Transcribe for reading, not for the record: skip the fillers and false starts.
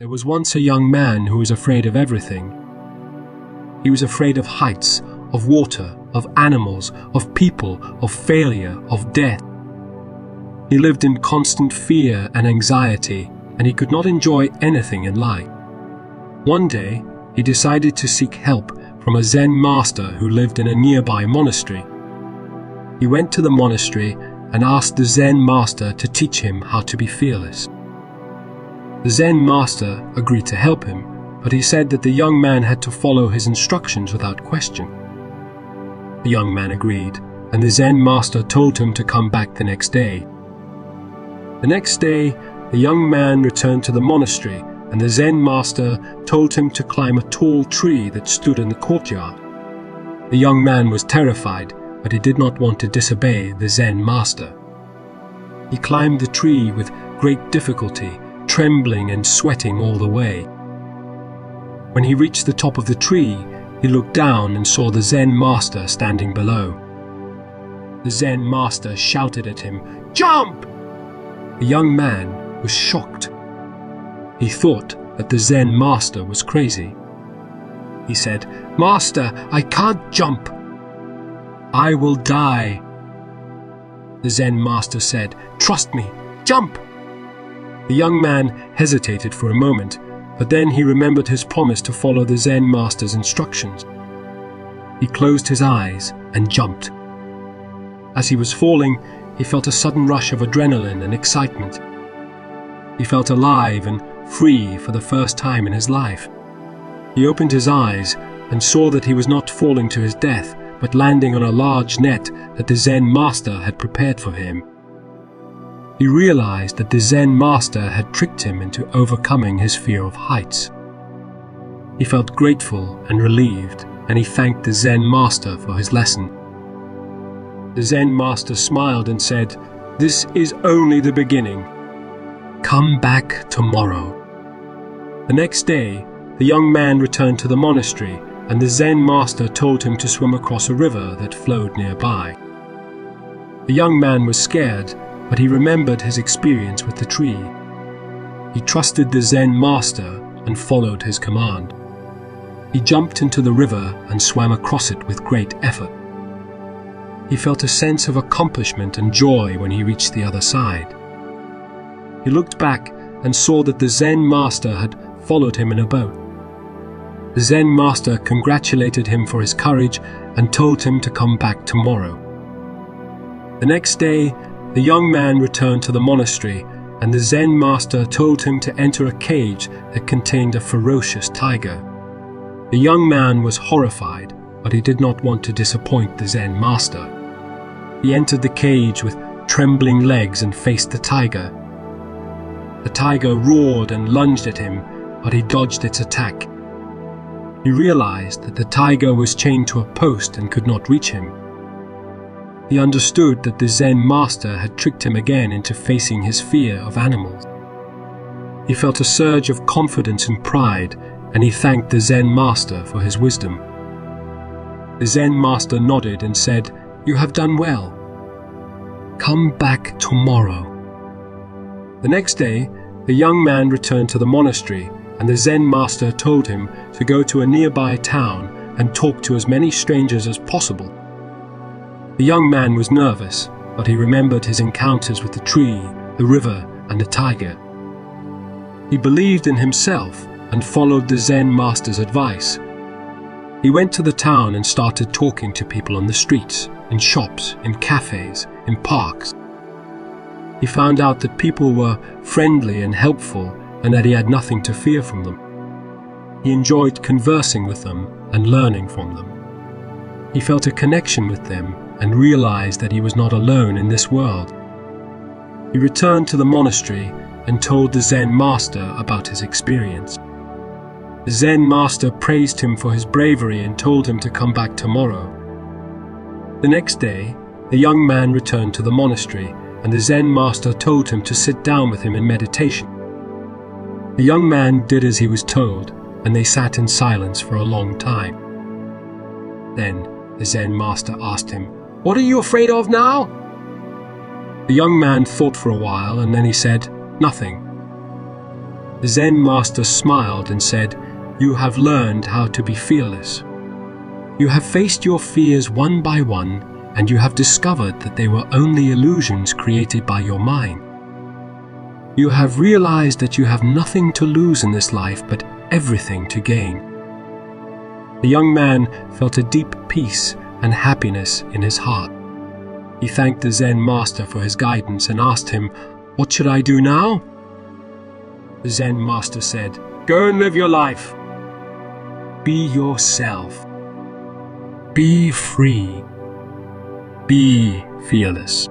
There was once a young man who was afraid of everything. He was afraid of heights, of water, of animals, of people, of failure, of death. He lived in constant fear and anxiety, and he could not enjoy anything in life. One day, he decided to seek help from a Zen master who lived in a nearby monastery. He went to the monastery and asked the Zen master to teach him how to be fearless. The Zen master agreed to help him, but he said that the young man had to follow his instructions without question. The young man agreed, and the Zen master told him to come back the next day. The next day, the young man returned to the monastery, and the Zen master told him to climb a tall tree that stood in the courtyard. The young man was terrified, but he did not want to disobey the Zen master. He climbed the tree with great difficulty, trembling and sweating all the way. When he reached the top of the tree, he looked down and saw the Zen master standing below. The Zen master shouted at him, "Jump!" The young man was shocked. He thought that the Zen master was crazy. He said, "Master, I can't jump. I will die." The Zen master said, "Trust me, jump." The young man hesitated for a moment, but then he remembered his promise to follow the Zen master's instructions. He closed his eyes and jumped. As he was falling, he felt a sudden rush of adrenaline and excitement. He felt alive and free for the first time in his life. He opened his eyes and saw that he was not falling to his death, but landing on a large net that the Zen master had prepared for him. He realized that the Zen master had tricked him into overcoming his fear of heights. He felt grateful and relieved, and he thanked the Zen master for his lesson. The Zen master smiled and said, "This is only the beginning. Come back tomorrow." The next day, the young man returned to the monastery, and the Zen master told him to swim across a river that flowed nearby. The young man was scared, but he remembered his experience with the tree. He trusted the Zen master and followed his command. He jumped into the river and swam across it with great effort. He felt a sense of accomplishment and joy when he reached the other side. He looked back and saw that the Zen master had followed him in a boat. The Zen master congratulated him for his courage and told him to come back tomorrow. The next day, the young man returned to the monastery, and the Zen master told him to enter a cage that contained a ferocious tiger. The young man was horrified, but he did not want to disappoint the Zen master. He entered the cage with trembling legs and faced the tiger. The tiger roared and lunged at him, but he dodged its attack. He realized that the tiger was chained to a post and could not reach him. He understood that the Zen master had tricked him again into facing his fear of animals. He felt a surge of confidence and pride, and he thanked the Zen master for his wisdom. The Zen master nodded and said, "You have done well. Come back tomorrow." The next day, the young man returned to the monastery, and the Zen master told him to go to a nearby town and talk to as many strangers as possible. The young man was nervous, but he remembered his encounters with the tree, the river, and the tiger. He believed in himself and followed the Zen master's advice. He went to the town and started talking to people on the streets, in shops, in cafes, in parks. He found out that people were friendly and helpful, and that he had nothing to fear from them. He enjoyed conversing with them and learning from them. He felt a connection with them and realized that he was not alone in this world. He returned to the monastery and told the Zen master about his experience. The Zen master praised him for his bravery and told him to come back tomorrow. The next day, the young man returned to the monastery, and the Zen master told him to sit down with him in meditation. The young man did as he was told, and they sat in silence for a long time. Then the Zen master asked him, "What are you afraid of now?" The young man thought for a while, and then he said, "Nothing." The Zen master smiled and said, "You have learned how to be fearless. You have faced your fears one by one, and you have discovered that they were only illusions created by your mind. You have realized that you have nothing to lose in this life, but everything to gain." The young man felt a deep peace and happiness in his heart. He thanked the Zen master for his guidance and asked him, "What should I do now?" The Zen master said, "Go and live your life. Be yourself. Be free. Be fearless."